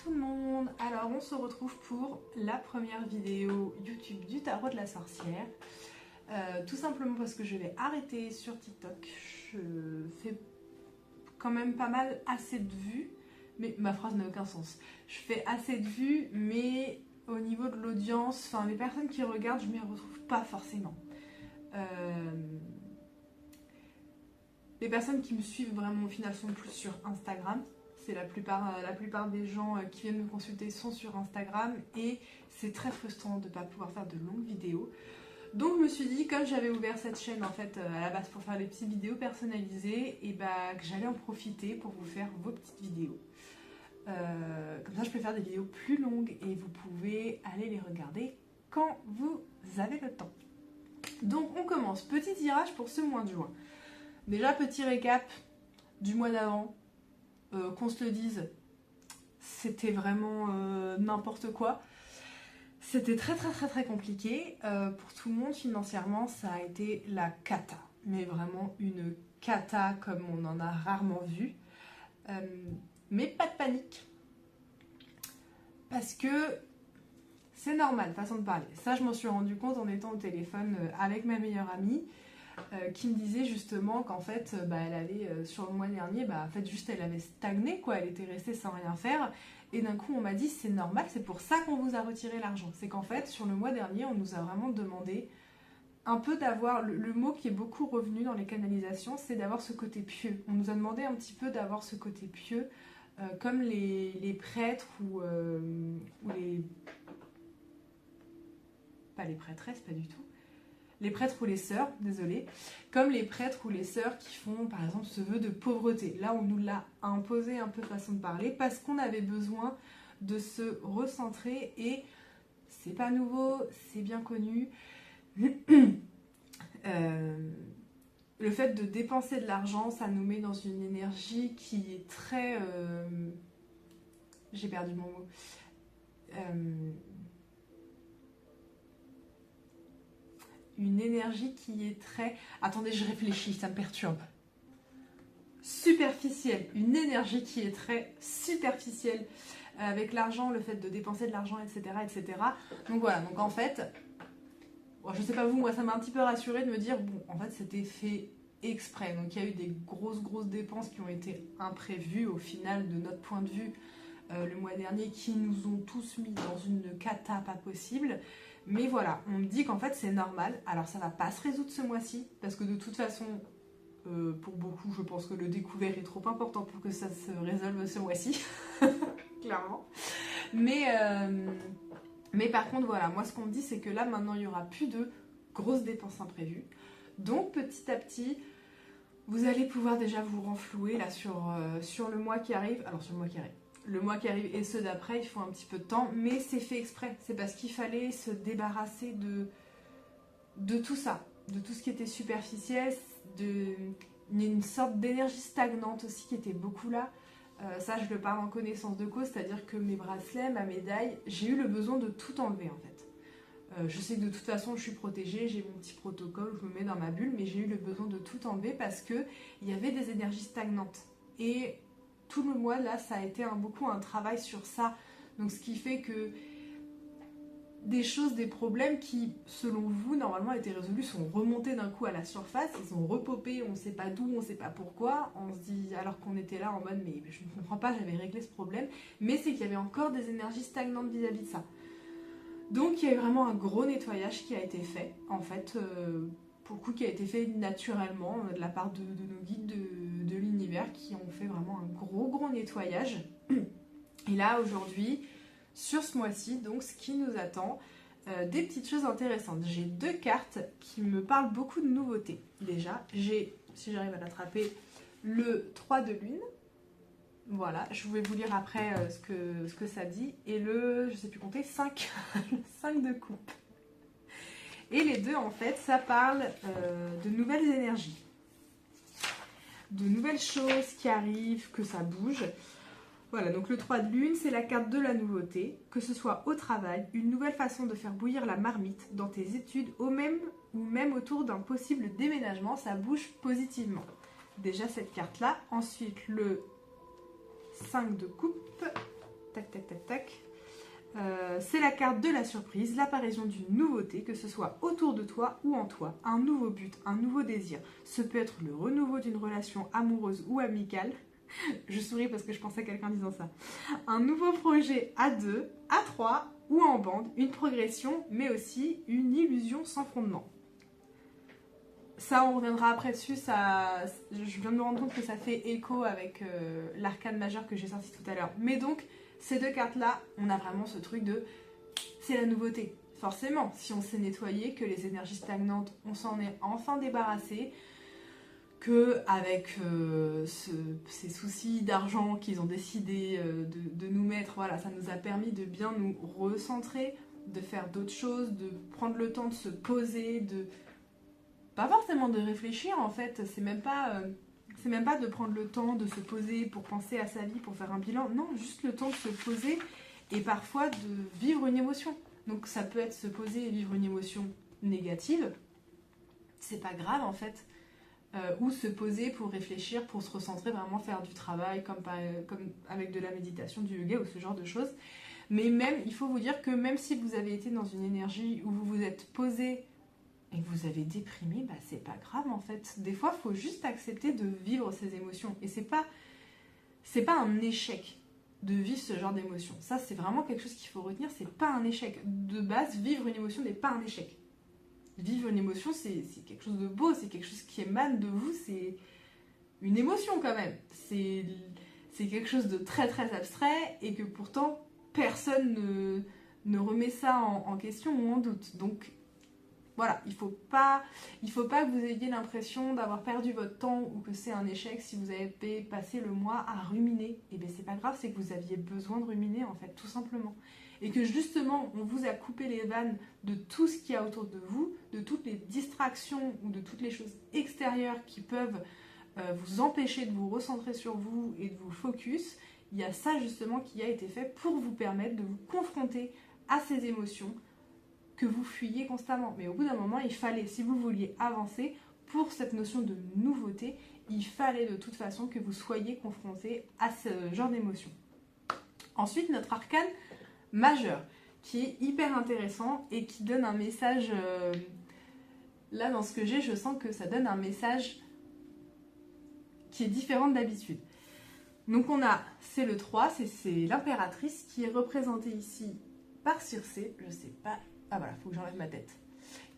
tout le monde. Alors on se retrouve pour la première vidéo YouTube du tarot de la sorcière. Tout simplement parce que je vais arrêter sur TikTok. Je fais quand même pas mal assez de vues. Mais ma phrase n'a aucun sens. Je fais assez de vues, mais au niveau de l'audience, enfin les personnes qui regardent, je m'y retrouve pas forcément. Les personnes qui me suivent vraiment au final sont plus sur Instagram. C'est la plupart des gens qui viennent me consulter sont sur Instagram et c'est très frustrant de ne pas pouvoir faire de longues vidéos. Donc je me suis dit, comme j'avais ouvert cette chaîne en fait à la base pour faire des petites vidéos personnalisées, et bah que j'allais en profiter pour vous faire vos petites vidéos. Comme ça je peux faire des vidéos plus longues et vous pouvez aller les regarder quand vous avez le temps. Donc on commence, petit tirage pour ce mois de juin. Déjà petit récap du mois d'avant, qu'on se le dise, c'était vraiment n'importe quoi. C'était très compliqué pour tout le monde financièrement, ça a été la cata, mais vraiment une cata comme on en a rarement vu. Mais pas de panique, parce que c'est normal, façon de parler. Ça je m'en suis rendu compte en étant au téléphone avec ma meilleure amie, qui me disait justement qu'en fait elle avait sur le mois dernier en fait juste elle avait stagné quoi, elle était restée sans rien faire et d'un coup on m'a dit c'est normal, c'est pour ça qu'on vous a retiré l'argent. C'est qu'en fait sur le mois dernier on nous a vraiment demandé un peu d'avoir le mot qui est beaucoup revenu dans les canalisations, c'est d'avoir ce côté pieux. On nous a demandé un petit peu d'avoir ce côté pieux, comme les prêtres ou les... pas les prêtresses, pas du tout. Les prêtres ou les sœurs, désolé, comme les prêtres ou les sœurs qui font par exemple ce vœu de pauvreté. Là on nous l'a imposé un peu façon de parler parce qu'on avait besoin de se recentrer et c'est pas nouveau, c'est bien connu. Le fait de dépenser de l'argent, ça nous met dans une énergie qui est très... J'ai perdu mon mot. Une énergie qui est très... Attendez, je réfléchis, ça me perturbe. Superficielle. Une énergie qui est très superficielle. Avec l'argent, le fait de dépenser de l'argent, etc., etc. Donc voilà, donc en fait... Bon, je sais pas vous, moi ça m'a un petit peu rassurée de me dire, bon, en fait c'était fait exprès. Donc il y a eu des grosses dépenses qui ont été imprévues au final de notre point de vue le mois dernier, qui nous ont tous mis dans une cata pas possible. Mais voilà, on me dit qu'en fait c'est normal. Alors ça va pas se résoudre ce mois-ci, parce que de toute façon, pour beaucoup, je pense que le découvert est trop important pour que ça se résolve ce mois-ci. Clairement. Mais par contre, voilà, moi ce qu'on me dit c'est que là maintenant il n'y aura plus de grosses dépenses imprévues. Donc petit à petit, vous allez pouvoir déjà vous renflouer là sur le mois qui arrive. Alors sur le mois qui arrive. Le mois qui arrive et ceux d'après, il faut un petit peu de temps, mais c'est fait exprès. C'est parce qu'il fallait se débarrasser de tout ça, de tout ce qui était superficiel, une sorte d'énergie stagnante aussi qui était beaucoup là. Ça, je le parle en connaissance de cause, c'est-à-dire que mes bracelets, ma médaille, j'ai eu le besoin de tout enlever en fait. Je sais que de toute façon, je suis protégée, j'ai mon petit protocole, je me mets dans ma bulle, mais j'ai eu le besoin de tout enlever parce qu'il y avait des énergies stagnantes. Et tout le mois, là, ça a été beaucoup un travail sur ça. Donc, ce qui fait que des choses, des problèmes qui, selon vous, normalement étaient résolus, sont remontés d'un coup à la surface, ils sont repopés, on ne sait pas d'où, on ne sait pas pourquoi. On se dit, alors qu'on était là en mode, mais je ne comprends pas, j'avais réglé ce problème. Mais c'est qu'il y avait encore des énergies stagnantes vis-à-vis de ça. Donc, il y a eu vraiment un gros nettoyage qui a été fait, en fait, pour le coup, qui a été fait naturellement de la part de nos guides de l'univers qui ont fait vraiment un gros nettoyage. Et là, aujourd'hui, sur ce mois-ci, donc ce qui nous attend, des petites choses intéressantes. J'ai deux cartes qui me parlent beaucoup de nouveautés. Déjà, j'ai, si j'arrive à l'attraper, le 3 de lune. Voilà, je vais vous lire après ce que ça dit. Et le, je sais plus compter, 5, le 5 de coupe. Et les deux, en fait, ça parle de nouvelles énergies. De nouvelles choses qui arrivent, que ça bouge. Voilà, donc le 3 de lune, c'est la carte de la nouveauté. Que ce soit au travail, une nouvelle façon de faire bouillir la marmite, dans tes études, ou même autour d'un possible déménagement, ça bouge positivement. Déjà cette carte-là. Ensuite, le 5 de coupe. Tac, tac, tac, tac. C'est la carte de la surprise, l'apparition d'une nouveauté, que ce soit autour de toi ou en toi. Un nouveau but, un nouveau désir. Ce peut être le renouveau d'une relation amoureuse ou amicale. Je souris parce que je pensais à quelqu'un disant ça. Un nouveau projet à deux, à trois ou en bande. Une progression, mais aussi une illusion sans fondement. Ça, on reviendra après dessus. Je viens de me rendre compte que ça fait écho avec l'arcane majeur que j'ai sorti tout à l'heure. Mais donc, ces deux cartes-là, on a vraiment ce truc de... C'est la nouveauté. Forcément, si on s'est nettoyé, que les énergies stagnantes, on s'en est enfin débarrassé, qu'avec ces soucis d'argent qu'ils ont décidé de nous mettre, voilà, ça nous a permis de bien nous recentrer, de faire d'autres choses, de prendre le temps de se poser, pas forcément de réfléchir en fait, c'est même pas de prendre le temps de se poser pour penser à sa vie, pour faire un bilan, non, juste le temps de se poser et parfois de vivre une émotion. Donc ça peut être se poser et vivre une émotion négative, c'est pas grave en fait, ou se poser pour réfléchir, pour se recentrer, vraiment faire du travail comme avec de la méditation, du yoga ou ce genre de choses. Mais même, il faut vous dire que même si vous avez été dans une énergie où vous vous êtes posé et que vous avez déprimé, bah c'est pas grave en fait. Des fois, il faut juste accepter de vivre ces émotions. Et c'est pas un échec de vivre ce genre d'émotion. Ça, c'est vraiment quelque chose qu'il faut retenir, c'est pas un échec. De base, vivre une émotion n'est pas un échec. Vivre une émotion, c'est quelque chose de beau, c'est quelque chose qui émane de vous, c'est une émotion quand même. C'est quelque chose de très très abstrait et que pourtant personne ne remet ça en question ou en doute. Donc voilà, il faut pas que vous ayez l'impression d'avoir perdu votre temps ou que c'est un échec si vous avez passé le mois à ruminer. Et bien c'est pas grave, c'est que vous aviez besoin de ruminer en fait, tout simplement. Et que justement, on vous a coupé les vannes de tout ce qu'il y a autour de vous, de toutes les distractions ou de toutes les choses extérieures qui peuvent vous empêcher de vous recentrer sur vous et de vous focus. Il y a ça justement qui a été fait pour vous permettre de vous confronter à ces émotions que vous fuyez constamment. Mais au bout d'un moment, il fallait, si vous vouliez avancer, pour cette notion de nouveauté, il fallait de toute façon que vous soyez confronté à ce genre d'émotion. Ensuite, notre arcane majeur, qui est hyper intéressant et qui donne un message... là, dans ce que j'ai, je sens que ça donne un message qui est différent d'habitude. Donc on a, c'est le 3, c'est l'impératrice qui est représentée ici par Circé, je sais pas... Ah voilà, faut que j'enlève ma tête.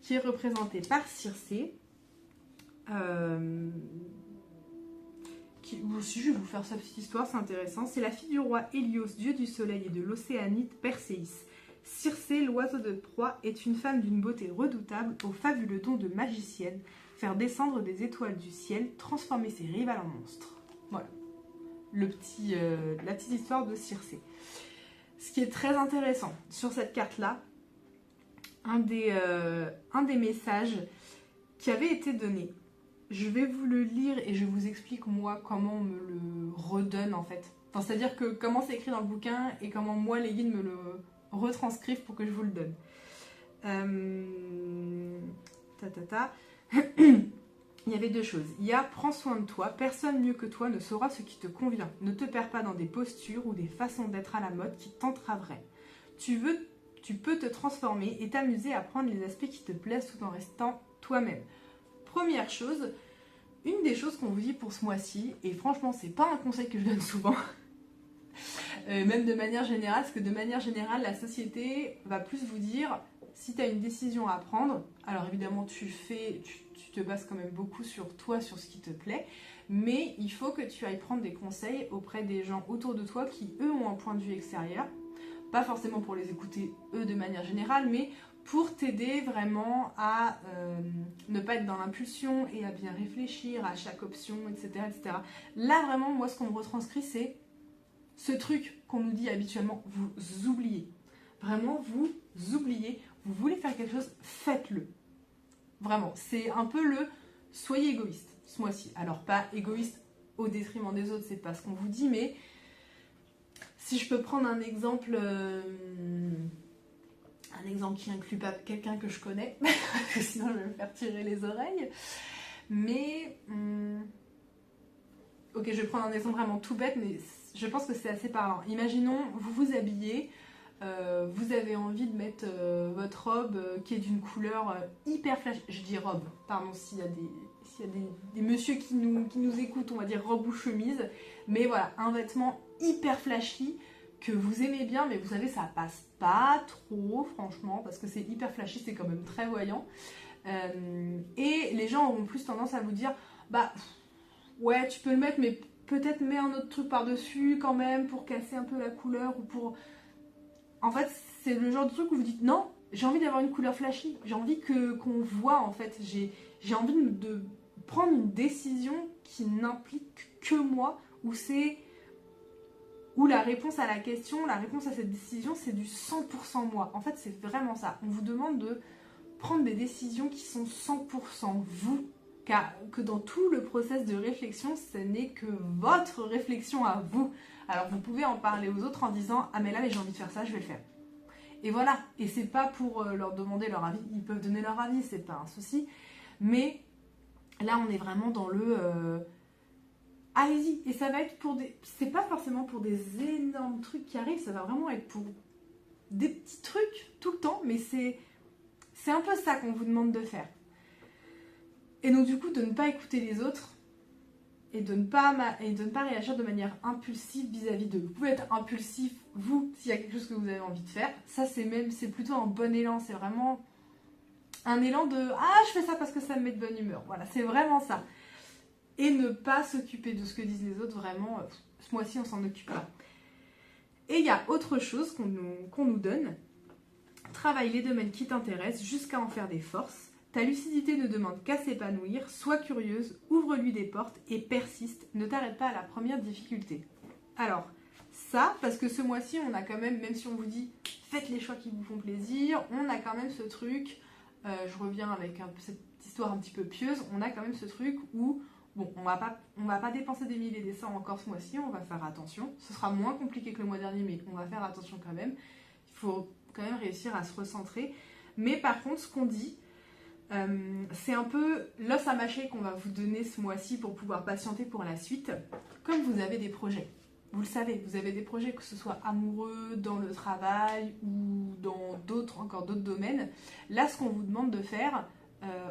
Qui est représentée par Circé. Si je vais vous faire sa petite histoire, c'est intéressant. C'est la fille du roi Hélios, dieu du soleil et de l'océanite Perséis. Circé, l'oiseau de proie, est une femme d'une beauté redoutable, au fabuleux don de magicienne, faire descendre des étoiles du ciel, transformer ses rivales en monstres. Voilà. La petite histoire de Circé. Ce qui est très intéressant sur cette carte-là, un des messages qui avait été donné. Je vais vous le lire et je vous explique moi comment on me le redonne en fait. Enfin, c'est-à-dire que comment c'est écrit dans le bouquin et comment moi les guides me le retranscrivent pour que je vous le donne. Il y avait deux choses. Il y a prends soin de toi, personne mieux que toi ne saura ce qui te convient. Ne te perds pas dans des postures ou des façons d'être à la mode qui t'entraveraient. Tu peux te transformer et t'amuser à prendre les aspects qui te plaisent tout en restant toi-même. Première chose, une des choses qu'on vous dit pour ce mois-ci, et franchement c'est pas un conseil que je donne souvent, même de manière générale, parce que de manière générale la société va plus vous dire si tu as une décision à prendre, alors évidemment tu te bases quand même beaucoup sur toi, sur ce qui te plaît, mais il faut que tu ailles prendre des conseils auprès des gens autour de toi qui eux ont un point de vue extérieur. Pas forcément pour les écouter eux de manière générale, mais pour t'aider vraiment à ne pas être dans l'impulsion et à bien réfléchir à chaque option, etc., etc. Là, vraiment, moi, ce qu'on me retranscrit, c'est ce truc qu'on nous dit habituellement, vous oubliez. Vraiment, vous oubliez. Vous voulez faire quelque chose, faites-le. Vraiment, c'est un peu le soyez égoïste ce mois-ci. Alors, pas égoïste au détriment des autres, c'est pas ce qu'on vous dit, mais... Si je peux prendre un exemple qui inclut pas quelqu'un que je connais, parce que sinon je vais me faire tirer les oreilles. Mais Ok, je vais prendre un exemple vraiment tout bête, mais je pense que c'est assez parlant. Imaginons, vous vous habillez, vous avez envie de mettre votre robe qui est d'une couleur hyper flash. Je dis robe, pardon, s'il y a des messieurs qui nous écoutent, on va dire robe ou chemise. Mais voilà, un vêtement hyper flashy que vous aimez bien, mais vous savez, ça passe pas trop, franchement, parce que c'est hyper flashy, c'est quand même très voyant. Et les gens auront plus tendance à vous dire, bah ouais, tu peux le mettre, mais peut-être mets un autre truc par-dessus quand même pour casser un peu la couleur ou pour... En fait, c'est le genre de truc où vous dites non, j'ai envie d'avoir une couleur flashy, j'ai envie qu'on voit en fait, j'ai envie de prendre une décision qui n'implique que moi, où la réponse à la question, la réponse à cette décision, c'est du 100% moi. En fait, c'est vraiment ça. On vous demande de prendre des décisions qui sont 100% vous, car que dans tout le process de réflexion, ce n'est que votre réflexion à vous. Alors vous pouvez en parler aux autres en disant ah mais là j'ai envie de faire ça, je vais le faire. Et voilà. Et c'est pas pour leur demander leur avis, ils peuvent donner leur avis, c'est pas un souci. Mais là on est vraiment dans le allez-y. Et ça va être pour des, c'est pas forcément pour des énormes trucs qui arrivent, ça va vraiment être pour des petits trucs tout le temps, mais c'est un peu ça qu'on vous demande de faire. Et donc du coup de ne pas écouter les autres et de ne pas réagir de manière impulsive vis-à-vis d'eux. Vous pouvez être impulsif, vous, s'il y a quelque chose que vous avez envie de faire. Ça c'est plutôt un bon élan, c'est vraiment un élan de « Ah, je fais ça parce que ça me met de bonne humeur ». Voilà, c'est vraiment ça. Et ne pas s'occuper de ce que disent les autres, vraiment, ce mois-ci on s'en occupe pas. Et il y a autre chose qu'on nous donne. Travaille les domaines qui t'intéressent jusqu'à en faire des forces. Ta lucidité ne demande qu'à s'épanouir. Sois curieuse, ouvre-lui des portes et persiste. Ne t'arrête pas à la première difficulté. Alors, ça, parce que ce mois-ci, on a quand même si on vous dit faites les choix qui vous font plaisir, on a quand même ce truc, je reviens avec cette histoire un petit peu pieuse, on a quand même ce truc où, bon, on va pas dépenser des milliers et des cents encore ce mois-ci, on va faire attention. Ce sera moins compliqué que le mois dernier, mais on va faire attention quand même. Il faut quand même réussir à se recentrer. Mais par contre, ce qu'on dit, c'est un peu l'os à mâcher qu'on va vous donner ce mois-ci pour pouvoir patienter pour la suite. Comme vous avez des projets, vous le savez, vous avez des projets, que ce soit amoureux, dans le travail ou dans encore d'autres domaines. Là, ce qu'on vous demande de faire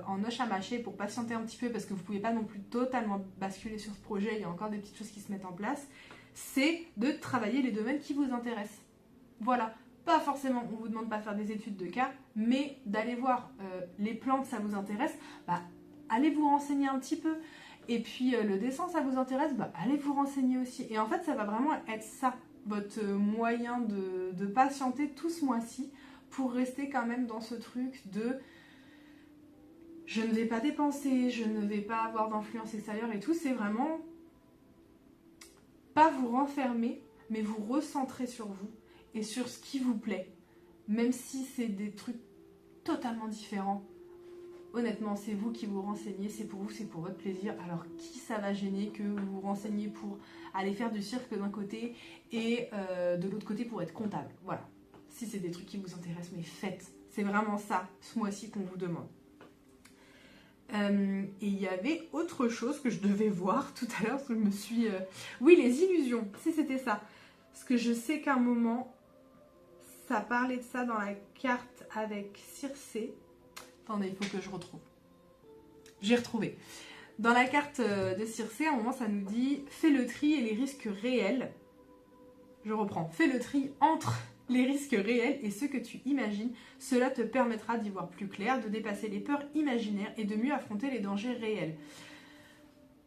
en os à mâcher pour patienter un petit peu, parce que vous ne pouvez pas non plus totalement basculer sur ce projet, il y a encore des petites choses qui se mettent en place, c'est de travailler les domaines qui vous intéressent. Voilà. Pas forcément, on ne vous demande pas de faire des études de cas, mais d'aller voir les plantes, ça vous intéresse, bah, allez vous renseigner un petit peu. Et puis le dessin, ça vous intéresse, bah, allez vous renseigner aussi. Et en fait, ça va vraiment être ça, votre moyen de patienter tout ce mois-ci pour rester quand même dans ce truc de je ne vais pas dépenser, je ne vais pas avoir d'influence extérieure et tout. C'est vraiment pas vous renfermer, mais vous recentrer sur vous et sur ce qui vous plaît, même si c'est des trucs totalement différents. Honnêtement, c'est vous qui vous renseignez, c'est pour vous, c'est pour votre plaisir. Alors qui ça va gêner que vous vous renseignez pour aller faire du cirque d'un côté et de l'autre côté pour être comptable. Voilà. Si c'est des trucs qui vous intéressent, mais faites. C'est vraiment ça, ce mois-ci, qu'on vous demande. Et il y avait autre chose que je devais voir tout à l'heure, parce que je me suis... Oui, les illusions, si c'était ça. Parce que je sais qu'à un moment... Ça parlait de ça dans la carte avec Circé. Attendez, il faut que je retrouve. J'ai retrouvé. Dans la carte de Circé, à un moment, ça nous dit « Fais le tri et les risques réels ». Je reprends. « Fais le tri entre les risques réels et ceux que tu imagines. Cela te permettra d'y voir plus clair, de dépasser les peurs imaginaires et de mieux affronter les dangers réels. »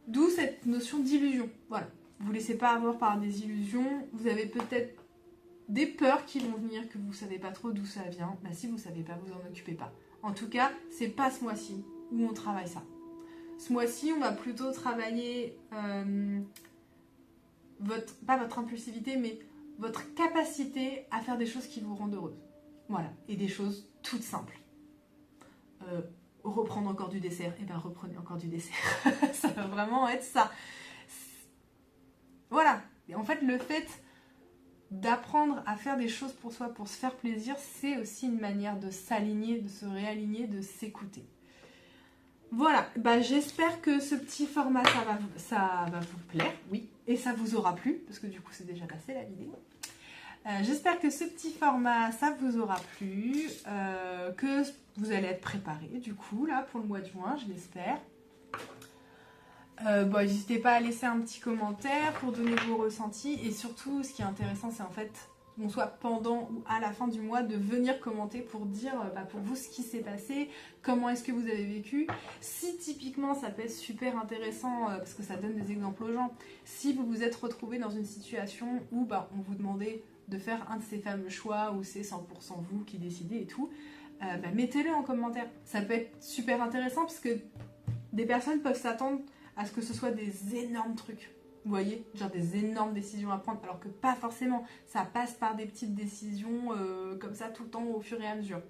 D'où cette notion d'illusion. Voilà. Vous ne vous laissez pas avoir par des illusions. Vous avez peut-être des peurs qui vont venir, que vous ne savez pas trop d'où ça vient. Bah, si vous ne savez pas, vous en occupez pas. En tout cas, c'est pas ce mois-ci où on travaille ça. Ce mois-ci, on va plutôt travailler pas votre impulsivité, mais votre capacité à faire des choses qui vous rendent heureuse. Voilà, et des choses toutes simples. Reprendre encore du dessert, et ben reprenez encore du dessert. Ça va vraiment être ça. Voilà, et en fait, le fait d'apprendre à faire des choses pour soi, pour se faire plaisir, c'est aussi une manière de s'aligner, de se réaligner, de s'écouter. Voilà, bah, j'espère que ce petit format, ça va vous plaire, oui, et ça vous aura plu, parce que du coup c'est déjà passé la vidéo. J'espère que ce petit format, ça vous aura plu, que vous allez être préparés du coup, là, pour le mois de juin, je l'espère. Bon, n'hésitez pas à laisser un petit commentaire pour donner vos ressentis, et surtout, ce qui est intéressant, c'est en fait, qu'on soit pendant ou à la fin du mois, de venir commenter pour dire bah, pour vous ce qui s'est passé, comment est-ce que vous avez vécu. Si typiquement ça peut être super intéressant, parce que ça donne des exemples aux gens, si vous vous êtes retrouvé dans une situation où bah, on vous demandait de faire un de ces fameux choix où c'est 100% vous qui décidez et tout, bah, mettez-le en commentaire. Ça peut être super intéressant parce que des personnes peuvent s'attendre à ce que ce soit des énormes trucs. Vous voyez, genre des énormes décisions à prendre, alors que pas forcément. Ça passe par des petites décisions comme ça tout le temps au fur et à mesure.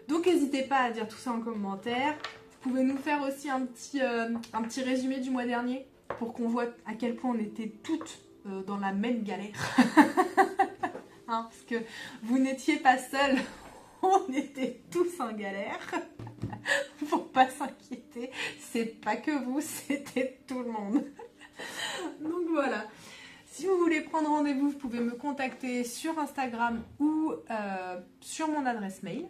Donc n'hésitez pas à dire tout ça en commentaire. Vous pouvez nous faire aussi un petit résumé du mois dernier pour qu'on voit à quel point on était toutes dans la même galère. Hein, parce que vous n'étiez pas seuls, on était tous en galère. Faut pas s'inquiéter, c'est pas que vous, c'était tout le monde. Donc voilà. Si vous voulez prendre rendez-vous, vous pouvez me contacter sur Instagram ou sur mon adresse mail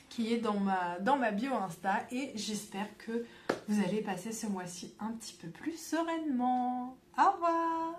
qui est dans ma bio Insta, et j'espère que vous allez passer ce mois-ci un petit peu plus sereinement. Au revoir!